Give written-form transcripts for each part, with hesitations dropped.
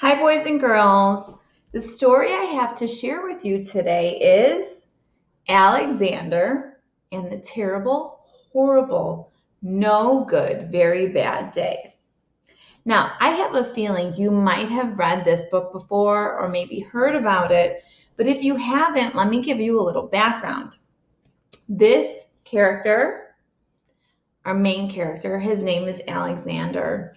Hi, boys and girls. The story I have to share with you today is Alexander and the terrible, horrible, no good, very bad day. Now, I have a feeling you might have read this book before or maybe heard about it, but if you haven't, let me give you a little background. This character, our main character, his name is Alexander,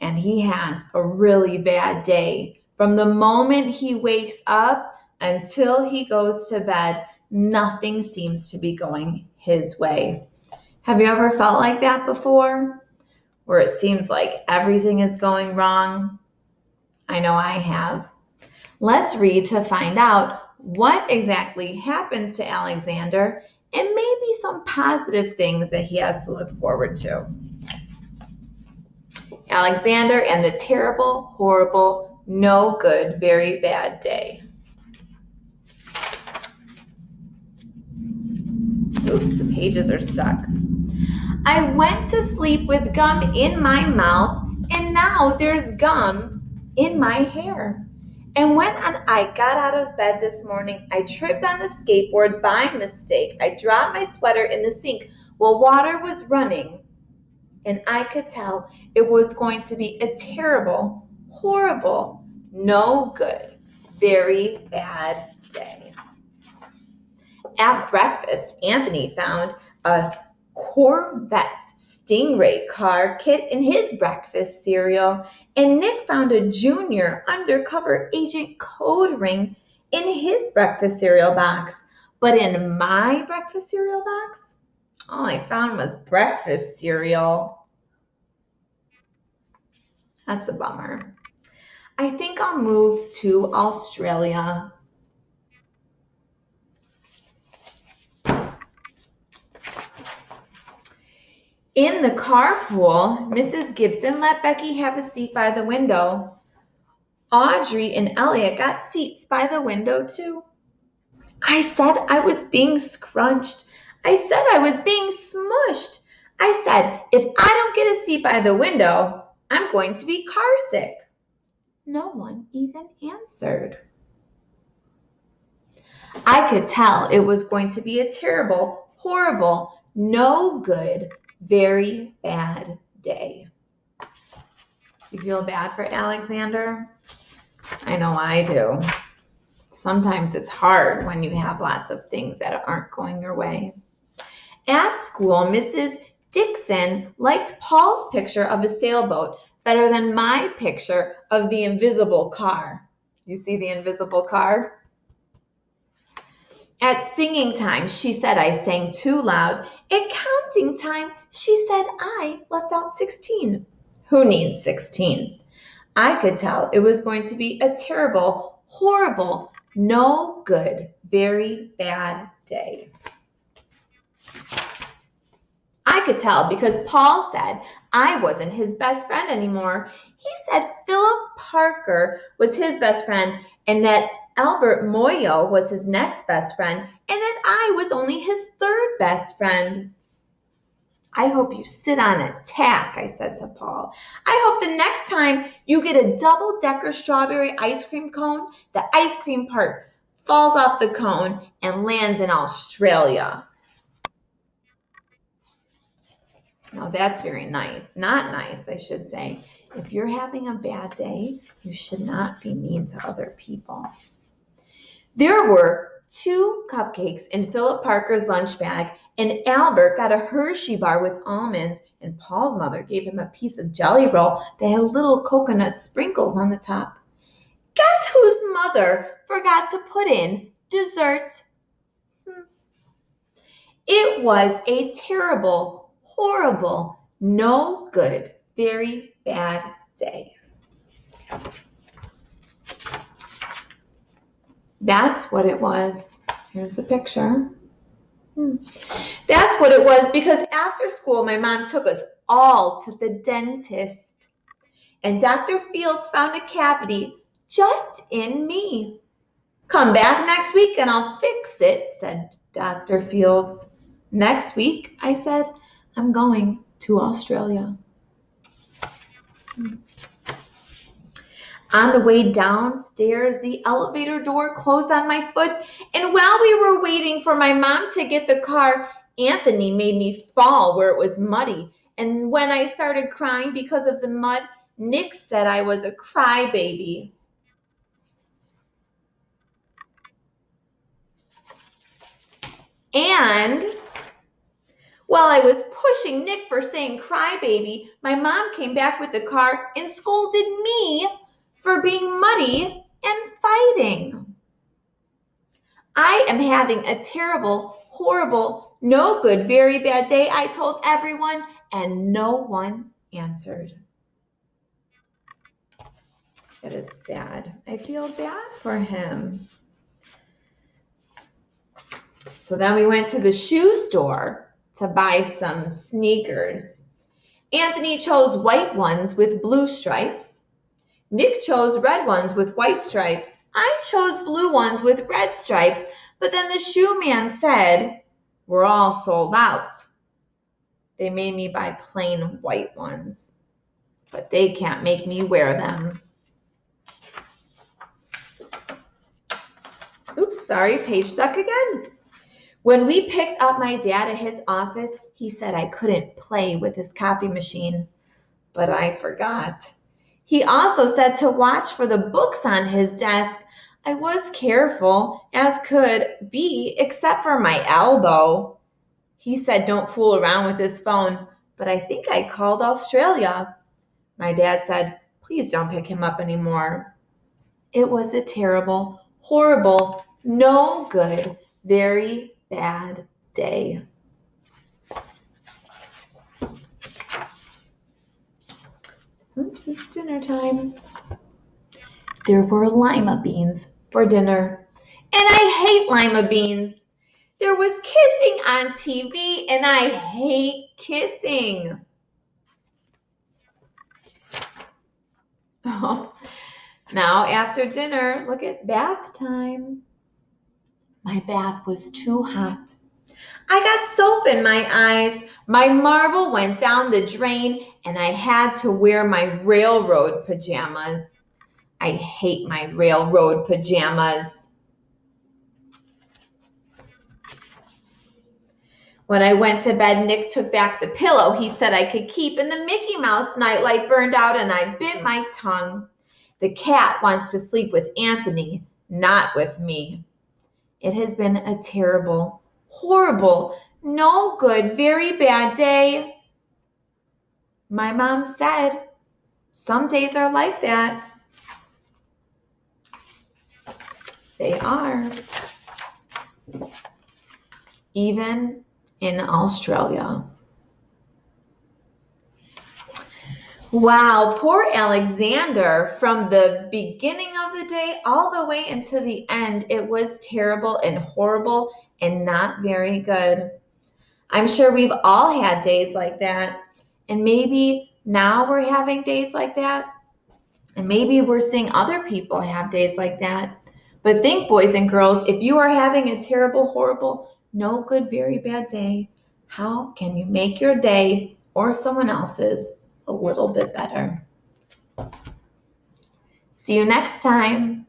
and he has a really bad day. From the moment he wakes up until he goes to bed, nothing seems to be going his way. Have you ever felt like that before? Where it seems like everything is going wrong? I know I have. Let's read to find out what exactly happens to Alexander and maybe some positive things that he has to look forward to. Alexander and the terrible, horrible, no good, very bad day. Oops, the pages are stuck. I went to sleep with gum in my mouth, and now there's gum in my hair. And when I got out of bed this morning, I tripped on the skateboard by mistake. I dropped my sweater in the sink while water was running, and I could tell it was going to be a terrible, horrible, no good, very bad day. At breakfast, Anthony found a Corvette Stingray car kit in his breakfast cereal, and Nick found a junior undercover agent code ring in his breakfast cereal box. But in my breakfast cereal box, all I found was breakfast cereal. That's a bummer. I think I'll move to Australia. In the carpool, Mrs. Gibson let Becky have a seat by the window. Audrey and Elliot got seats by the window too. I said I was being scrunched. I said I was being smushed. I said, if I don't get a seat by the window, I'm going to be car sick. No one even answered. I could tell it was going to be a terrible, horrible, no good, very bad day. Do you feel bad for Alexander? I know I do. Sometimes it's hard when you have lots of things that aren't going your way. At school, Mrs. Dixon liked Paul's picture of a sailboat better than my picture of the invisible car. You see the invisible car? At singing time, she said I sang too loud. At counting time, she said I left out 16. Who needs 16? I could tell it was going to be a terrible, horrible, no good, very bad day. I could tell because Paul said I wasn't his best friend anymore. He said Philip Parker was his best friend and that Albert Moyo was his next best friend and that I was only his third best friend. I hope you sit on a tack, I said to Paul. I hope the next time you get a double-decker strawberry ice cream cone, the ice cream part falls off the cone and lands in Australia. Now that's very nice. Not nice, I should say. If you're having a bad day, you should not be mean to other people. There were 2 cupcakes in Philip Parker's lunch bag, and Albert got a Hershey bar with almonds, and Paul's mother gave him a piece of Jelly Roll that had little coconut sprinkles on the top. Guess whose mother forgot to put in dessert? It was a terrible, horrible, no good, very bad day. That's what it was. Here's the picture. That's what it was because after school, my mom took us all to the dentist. And Dr. Fields found a cavity just in me. Come back next week and I'll fix it, said Dr. Fields. Next week, I said, I'm going to Australia. On the way downstairs, the elevator door closed on my foot, and while we were waiting for my mom to get the car, Anthony made me fall where it was muddy. And when I started crying because of the mud, Nick said I was a crybaby. And while I was pushing Nick for saying crybaby, my mom came back with the car and scolded me for being muddy and fighting. I am having a terrible, horrible, no good, very bad day, I told everyone, and no one answered. It is sad. I feel bad for him. So then we went to the shoe store to buy some sneakers. Anthony chose white ones with blue stripes. Nick chose red ones with white stripes. I chose blue ones with red stripes, but then the shoe man said, "We're all sold out." They made me buy plain white ones, but they can't make me wear them. Oops, sorry, page stuck again. When we picked up my dad at his office, he said I couldn't play with his copy machine, but I forgot. He also said to watch for the books on his desk. I was careful as could be, except for my elbow. He said don't fool around with his phone, but I think I called Australia. My dad said, please don't pick him up anymore. It was a terrible, horrible, no good, very bad day. Oops, it's dinner time. There were lima beans for dinner, and I hate lima beans. There was kissing on TV, and I hate kissing. Oh, now after dinner, look at bath time. My bath was too hot. I got soap in my eyes. My marble went down the drain, and I had to wear my railroad pajamas. I hate my railroad pajamas. When I went to bed, Nick took back the pillow he said I could keep, and the Mickey Mouse nightlight burned out, and I bit my tongue. The cat wants to sleep with Anthony, not with me. It has been a terrible, horrible, no good, very bad day. My mom said, some days are like that. They are. Even in Australia. Wow, poor Alexander. From the beginning of the day all the way until the end, it was terrible and horrible and not very good. I'm sure we've all had days like that. And maybe now we're having days like that. And maybe we're seeing other people have days like that. But think, boys and girls, if you are having a terrible, horrible, no good, very bad day, how can you make your day or someone else's a little bit better? See you next time.